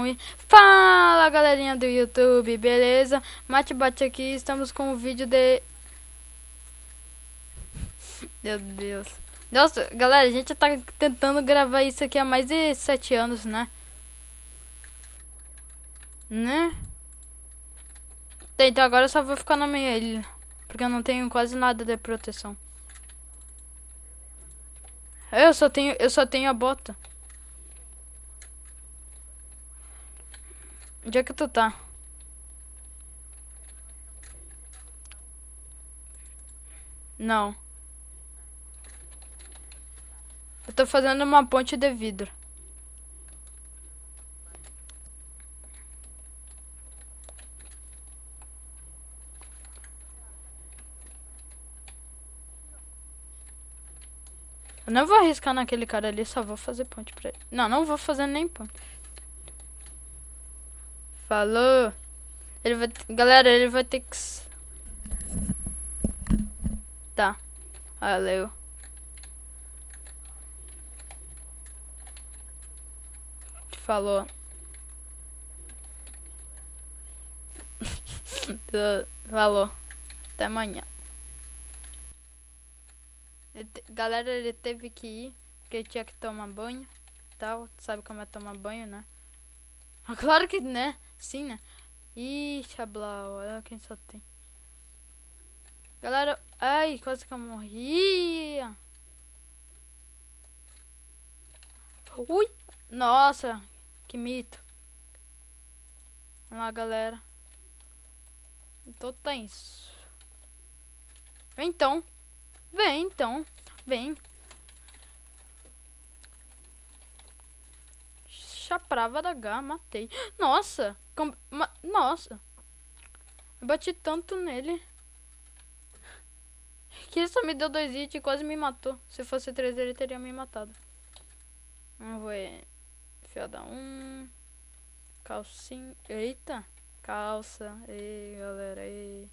ruim. Fala, galerinha do YouTube, beleza? Mate-bate aqui, estamos com um vídeo de... Meu Deus. Nossa, galera, a gente tá tentando gravar isso aqui há mais de 7 anos, né? Então agora eu só vou ficar na minha ilha, porque eu não tenho quase nada de proteção. Eu só tenho a bota. Onde é que tu tá? Não. Eu tô fazendo uma ponte de vidro. Eu não vou arriscar naquele cara ali, só vou fazer ponte pra ele. Não, não vou fazer nem ponte. Falou. Ele vai... Galera, ele vai ter que... Tá. Valeu. Falou. Falou. Até amanhã. Galera, ele teve que ir, porque ele tinha que tomar banho. Tal. Sabe como é tomar banho, né? Claro que, né? Sim, né? Ih, Xablau, olha quem só tem. Galera, ai, quase que eu morri. Ui, nossa, que mito. Vamos lá, galera. Tô tenso. Vem então. Vem então. Vem. Chaprava da H, matei. Nossa. Nossa. Eu bati tanto nele. Que ele só me deu 2 hits e quase me matou. Se fosse 3 ele teria me matado. Vamos ver. Fiada 1. Calcinha. Eita. Calça. Ei, galera. Ei.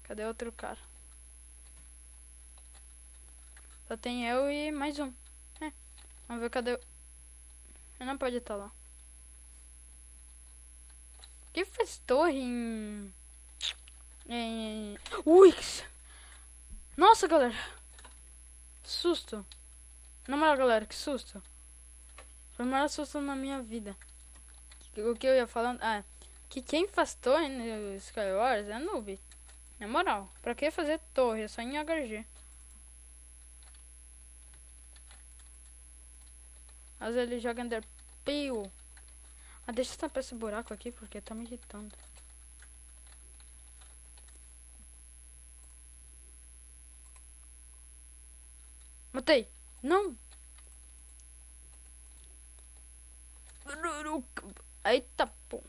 Cadê outro cara? Só tem eu e mais um. Vamos ver cadê. Ele não pode estar lá. Que fez torre Ui! Nossa, galera! Susto! Na moral, galera, que susto! Foi o maior susto na minha vida. O que eu ia falando? Ah, que quem faz torre no Skywars é noob. Na moral, pra que fazer torre? É só em HG. Às vezes ele joga Enderpeel. Ah, deixa eu tampar esse buraco aqui porque tá me irritando. Matei! Não! Eita, pô!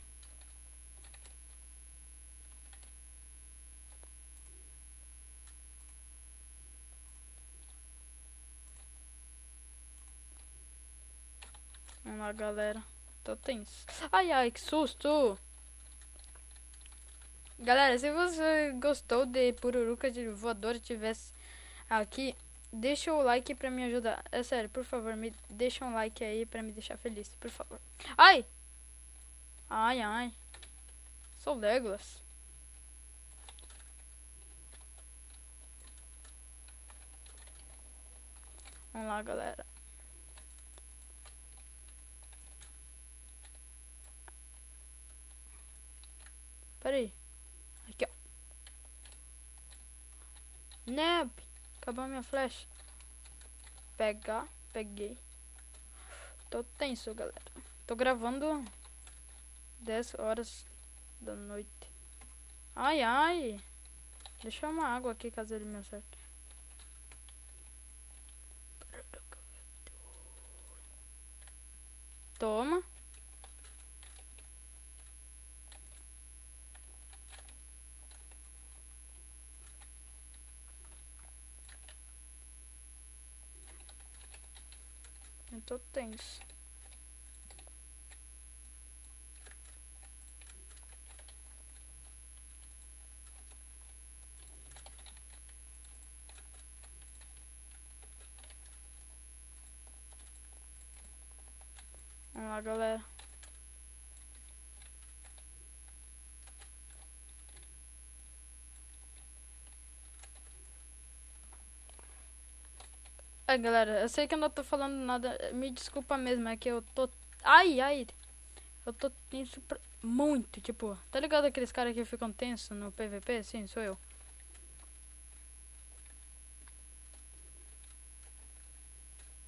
Vamos lá, galera. Tô tenso. Ai, ai, que susto! Galera, se você gostou de Pururuca de Voadora tivesse aqui, deixa o like pra me ajudar. É sério, por favor, me deixa um like aí pra me deixar feliz, por favor. Ai! Ai, ai. Sou Legolas. Vamos lá, galera. Pera aí. Aqui, ó. Neb! Acabou a minha flecha. Pegar. Peguei. Tô tenso, galera. Tô gravando 10 horas da noite. Ai, ai. Deixa uma água aqui caso ele me acerte. Toma. Eu tô tenso. lá, galera. Ai, galera, eu sei que eu não tô falando nada. Me desculpa mesmo, é que eu tô... Ai, ai. Eu tô tenso muito, tipo... Tá ligado aqueles caras que ficam tensos no PVP? Sim, sou eu.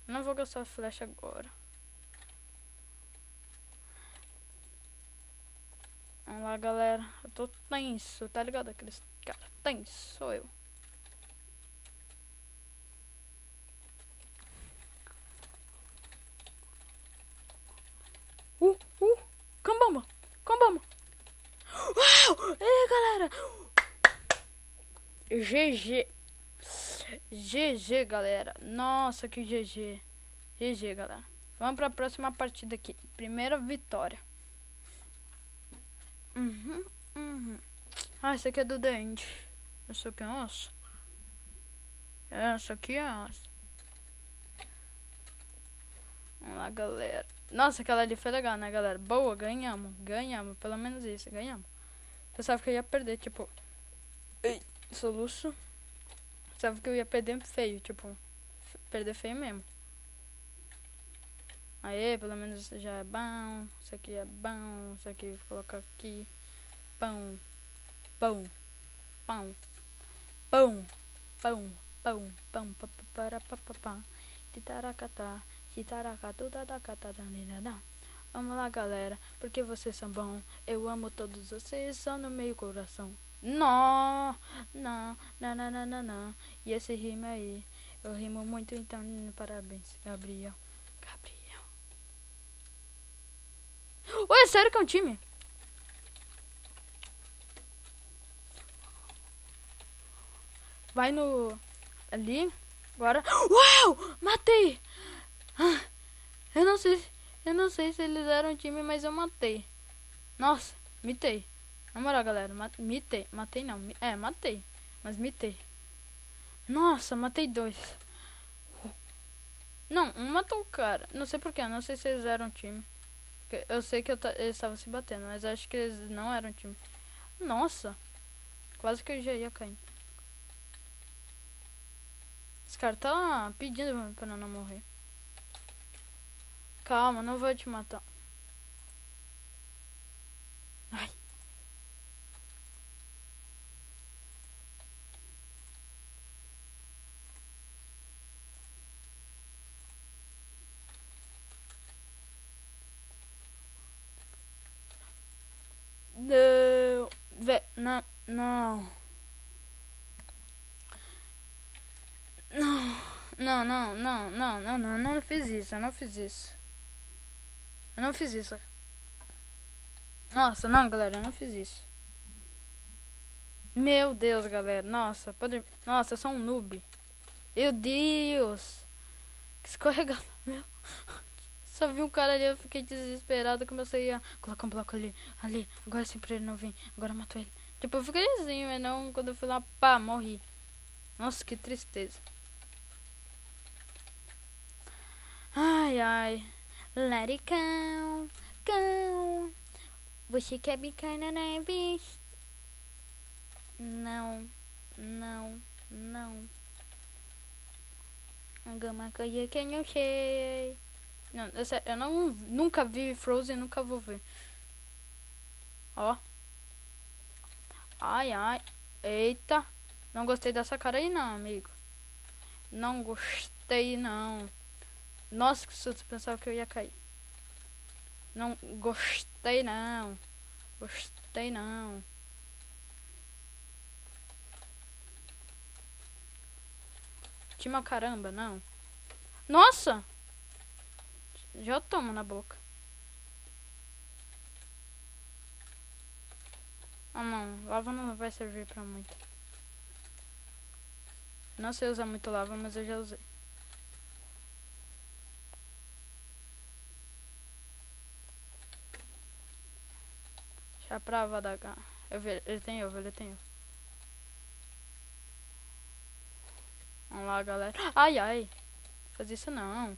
Não vou gastar flecha agora. Vamos lá, galera. Eu tô tenso, tá ligado? Aqueles caras tenso, sou eu. Cambamba! Cambamba! Uau! Ei, galera! GG! GG, galera. Nossa, que GG. GG, galera. Vamos pra próxima partida aqui. Primeira vitória. Ah, esse aqui é do dente. Esse aqui é osso. Essa aqui é osso. Vamos lá, galera. Nossa, aquela ali foi legal, né, galera? Boa, ganhamos. Ganhamos, pelo menos isso, ganhamos. Eu sabia que eu ia perder, tipo... Ei, soluço. Eu sabia que eu ia perder feio, tipo... Perder feio mesmo. Aê, pelo menos isso já é bom. Isso aqui é bom. Isso aqui, vou colocar aqui. Pão. Pão. Pão. Pão. Pão. Pão. Pão. Para papapá. Titaracatá. Titaracatu da cata da nina. Vamos lá, galera, porque vocês são bons. Eu amo todos vocês, só no meio coração. Não, não, não, não, não, não, não. E esse rima aí, eu rimo muito, então parabéns, Gabriel. Gabriel. Ué, sério que é um time? Vai no... ali, agora. Uau, matei. Eu não sei se eles eram um time, mas eu matei. Nossa, mitei. Na moral, galera, mitei. Matei não, matei. Mas mitei. Nossa, matei 2. Não, um matou o cara. Não sei porquê, não sei se eles eram um time. Eu sei que eles estavam se batendo, mas acho que eles não eram um time. Nossa, quase que eu já ia cair. Esse cara tá pedindo pra não morrer. Calma, não vou te matar. Ai. Não, não. Não fiz isso, eu não fiz isso. Eu não fiz isso. Nossa, não, galera, eu não fiz isso. Meu Deus, galera, nossa, nossa, eu sou um noob. Meu Deus. Que escorregado, meu. Só vi um cara ali, eu fiquei desesperado, comecei a colocar um bloco ali, agora sim pra ele não vir, agora matou ele. Tipo, eu fiquei assim, mas não, quando eu fui lá, pá, morri. Nossa, que tristeza. Ai, ai. Let it go, go. Você quer brincar na neve? Não, não, não. Alguma coisa que eu não sei. Não, eu nunca vi Frozen, nunca vou ver. Ó. Ai, ai. Eita. Não gostei dessa cara aí não, amigo. Não gostei não. Nossa, que susto, pensava que eu ia cair. Não gostei não. Gostei não. Time caramba, não. Nossa! Já tomo na boca. Ah não, lava não vai servir pra muito. Não sei usar muito lava, mas eu já usei. Já pra vadagar. Ele tem ovo, ele tem ovo. Vamos lá, galera. Ai, ai. Faz isso não.